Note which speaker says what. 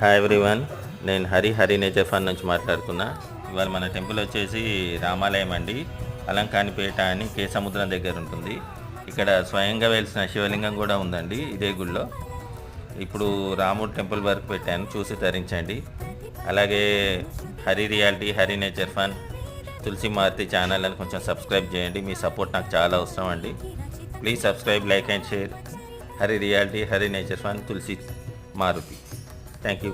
Speaker 1: Hi everyone, నేను Hari nature fun నుంచి మాట్లాడుతున్నా. ఇవాళ మన టెంపుల్ వచ్చేసి రామాలయం అండి. అలంకానిపేట అని కే సముద్రం దగ్గర ఉంటుంది. ఇక్కడ స్వయంగా వెలిసిన శివలింగం కూడా ఉందండి ఇదే గుళ్ళో. ఇప్పుడు రాముడు టెంపుల్ వరకు పెట్టాను, చూసి తరించండి. అలాగే Hari reality, Hari nature fun, Tulasi Maruti channel అని కొంచెం సబ్స్క్రైబ్ చేయండి. మీ సపోర్ట్ నాకు చాలా అవసరం అండి. Please subscribe, like and share Hari reality, Hari nature fun, Tulasi Maruti. Thank you.